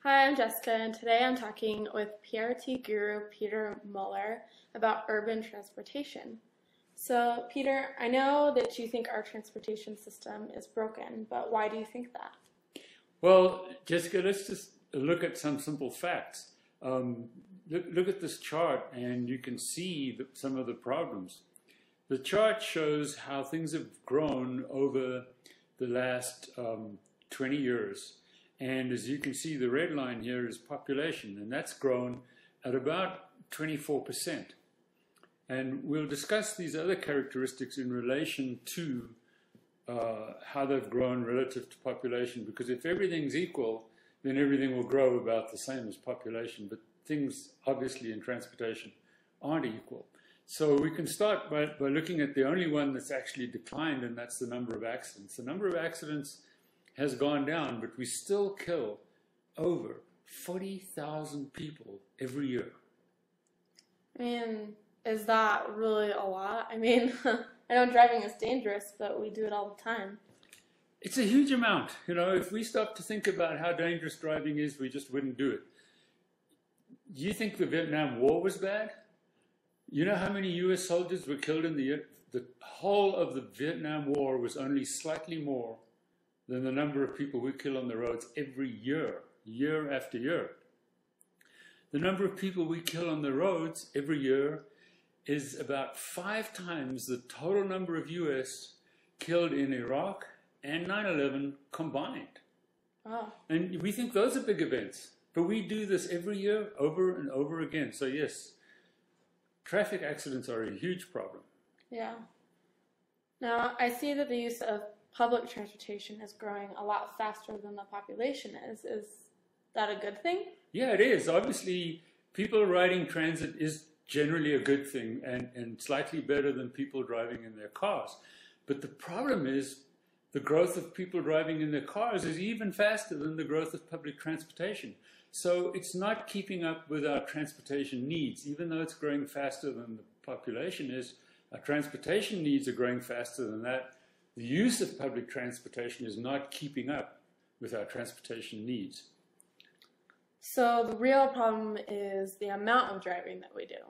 Hi, I'm Jessica, and today I'm talking with PRT Guru Peter Muller about urban transportation. So, Peter, I know that you think our transportation system is broken, but why do you think that? Well, Jessica, let's just look at some simple facts. Look at this chart and you can see some of the problems. The chart shows how things have grown over the last 20 years. And as you can see, the red line here is population, and that's grown at about 24%. And we'll discuss these other characteristics in relation to how they've grown relative to population, because if everything's equal, then everything will grow about the same as population. But things, obviously, in transportation aren't equal. So we can start by looking at the only one that's actually declined, and that's the number of accidents. The number of accidents has gone down, but we still kill over 40,000 people every year. I mean, is that really a lot? I mean, I know driving is dangerous, but we do it all the time. It's a huge amount. You know, if we stopped to think about how dangerous driving is, we just wouldn't do it. Do you think the Vietnam War was bad? You know how many US soldiers were killed in the whole of the Vietnam War was only slightly more than the number of people we kill on the roads every year, year after year. The number of people we kill on the roads every year is about 5 times the total number of US killed in Iraq and 9/11 combined. Wow. And we think those are big events, but we do this every year over and over again. So yes, traffic accidents are a huge problem. Yeah. Now, I see that the use of public transportation is growing a lot faster than the population is. Is that a good thing? Yeah, it is. Obviously, people riding transit is generally a good thing and slightly better than people driving in their cars. But the problem is the growth of people driving in their cars is even faster than the growth of public transportation. So it's not keeping up with our transportation needs. Even though it's growing faster than the population is, our transportation needs are growing faster than that. The use of public transportation is not keeping up with our transportation needs. So the real problem is the amount of driving that we do.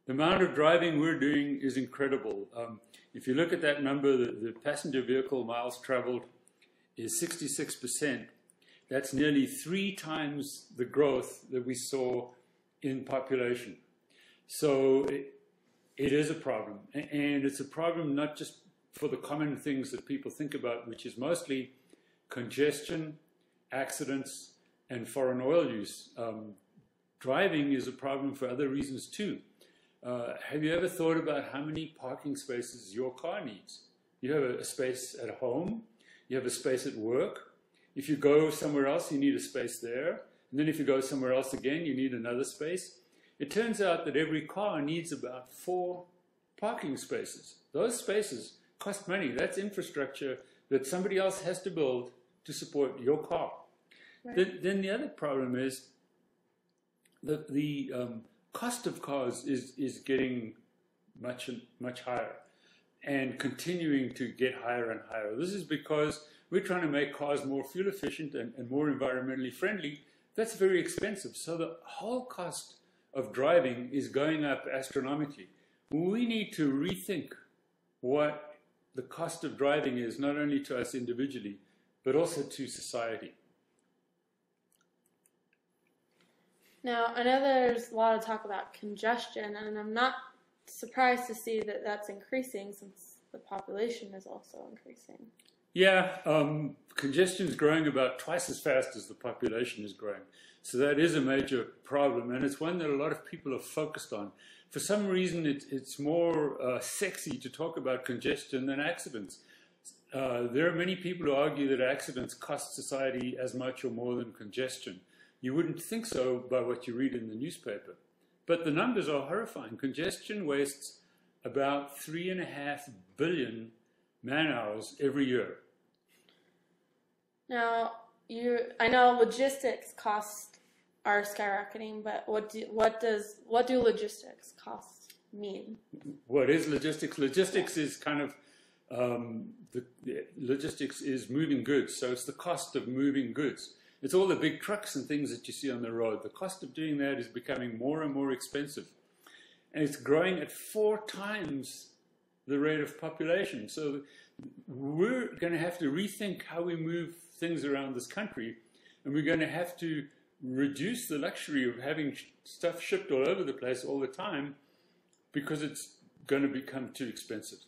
The amount of driving we're doing is incredible. If you look at that number, the passenger vehicle miles traveled is 66%. That's nearly 3 times the growth that we saw in population. So it is a problem. And it's a problem not just for the common things that people think about, which is mostly congestion, accidents, and foreign oil use. Driving is a problem for other reasons too. Have you ever thought about how many parking spaces your car needs? You have a space at home, you have a space at work. If you go somewhere else, you need a space there. And then if you go somewhere else again, you need another space. It turns out that every car needs about 4 parking spaces. Those spaces cost money. That's infrastructure that somebody else has to build to support your car. Right. Then the other problem is the cost of cars is getting much higher and continuing to get higher and higher. This is because we're trying to make cars more fuel efficient and more environmentally friendly. That's very expensive. So the whole cost of driving is going up astronomically. We need to rethink what the cost of driving is, not only to us individually, but also to society. Now, I know there's a lot of talk about congestion, and I'm not surprised to see that that's increasing since the population is also increasing. Yeah, congestion is growing about twice as fast as the population is growing. So that is a major problem, and it's one that a lot of people are focused on. For some reason, it's more sexy to talk about congestion than accidents. There are many people who argue that accidents cost society as much or more than congestion. You wouldn't think so by what you read in the newspaper. But the numbers are horrifying. Congestion wastes about 3.5 billion man-hours every year. Now, I know logistics costs are skyrocketing, but what do logistics costs mean? What is logistics? Logistics is kind of logistics is moving goods, so it's the cost of moving goods. It's all the big trucks and things that you see on the road. The cost of doing that is becoming more and more expensive. And it's growing at 4 times the rate of population. So we're going to have to rethink how we move things around this country, and we're going to have to reduce the luxury of having stuff shipped all over the place all the time, because it's going to become too expensive.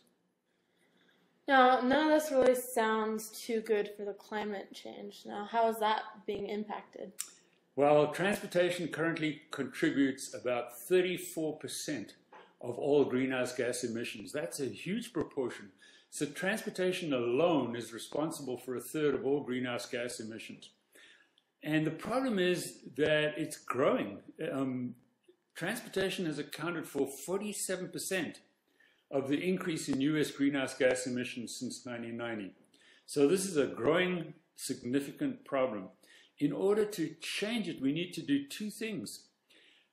Now, none of this really sounds too good for the climate change. Now, how is that being impacted? Well, transportation currently contributes about 34% of all greenhouse gas emissions. That's a huge proportion. So transportation alone is responsible for 1/3 of all greenhouse gas emissions. And the problem is that it's growing. Transportation has accounted for 47% of the increase in US greenhouse gas emissions since 1990. So this is a growing, significant problem. In order to change it, we need to do 2 things.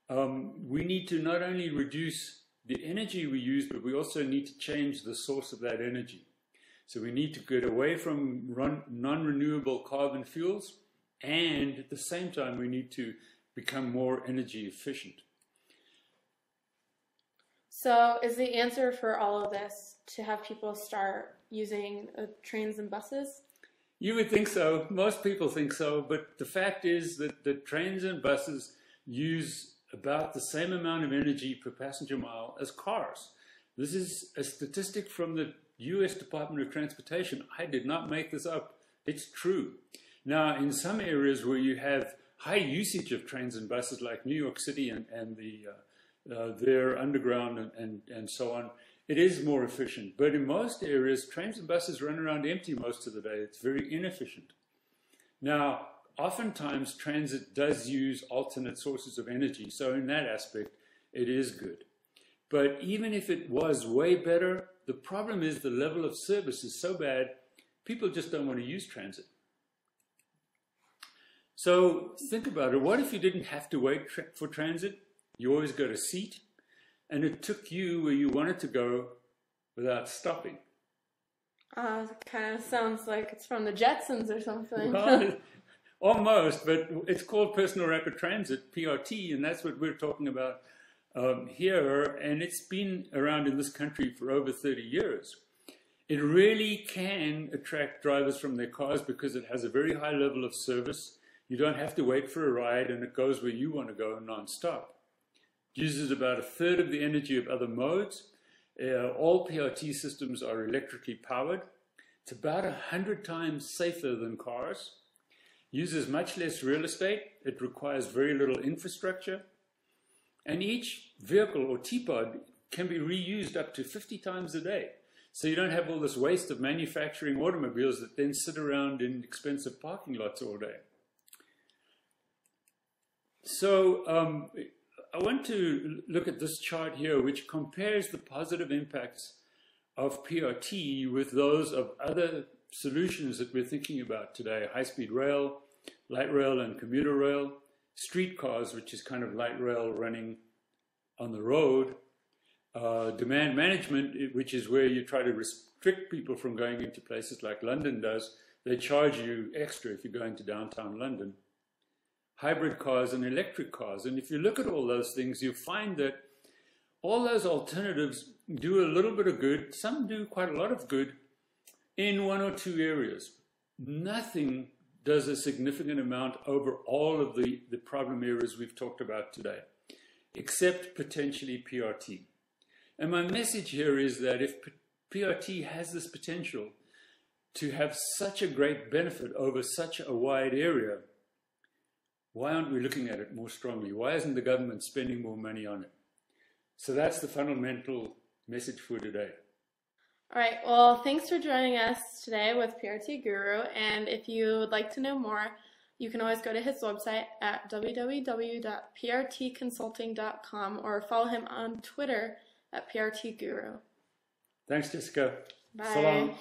We need to not only reduce the energy we use, but we also need to change the source of that energy. So we need to get away from non-renewable carbon fuels, and at the same time, we need to become more energy efficient. So is the answer for all of this to have people start using trains and buses? You would think so. Most people think so. But the fact is that the trains and buses use about the same amount of energy per passenger mile as cars. This is a statistic from the US Department of Transportation. I did not make this up. It's true. Now, in some areas where you have high usage of trains and buses, like New York City and their underground and so on, it is more efficient. But in most areas, trains and buses run around empty most of the day. It's very inefficient. Now, oftentimes transit does use alternate sources of energy. So in that aspect, it is good. But even if it was way better, the problem is the level of service is so bad, people just don't want to use transit. So think about it. What if you didn't have to wait for transit? You always got a seat, and it took you where you wanted to go without stopping. It kind of sounds like it's from the Jetsons or something. Well, almost, but it's called Personal Rapid Transit, PRT, and that's what we're talking about here, and it's been around in this country for over 30 years. It really can attract drivers from their cars because it has a very high level of service. You don't have to wait for a ride, and it goes where you want to go non-stop. Uses about 1/3 of the energy of other modes. All PRT systems are electrically powered. It's about 100 times safer than cars. Uses much less real estate. It requires very little infrastructure. And each vehicle or T-pod can be reused up to 50 times a day. So you don't have all this waste of manufacturing automobiles that then sit around in expensive parking lots all day. So I want to look at this chart here, which compares the positive impacts of PRT with those of other solutions that we're thinking about today: high-speed rail, light rail and commuter rail, streetcars, which is kind of light rail running on the road, demand management, which is where you try to restrict people from going into places like London does. They charge you extra if you're going to downtown London. Hybrid cars and electric cars. And if you look at all those things, you find that all those alternatives do a little bit of good. Some do quite a lot of good in 1 or 2 areas. Nothing does a significant amount over all of the problem areas we've talked about today, except potentially PRT. And my message here is that if PRT has this potential to have such a great benefit over such a wide area, why aren't we looking at it more strongly? Why isn't the government spending more money on it? So that's the fundamental message for today. All right, well, thanks for joining us today with PRT Guru. And if you would like to know more, you can always go to his website at www.prtconsulting.com or follow him on Twitter at PRT Guru. Thanks, Jessica. Bye. So long.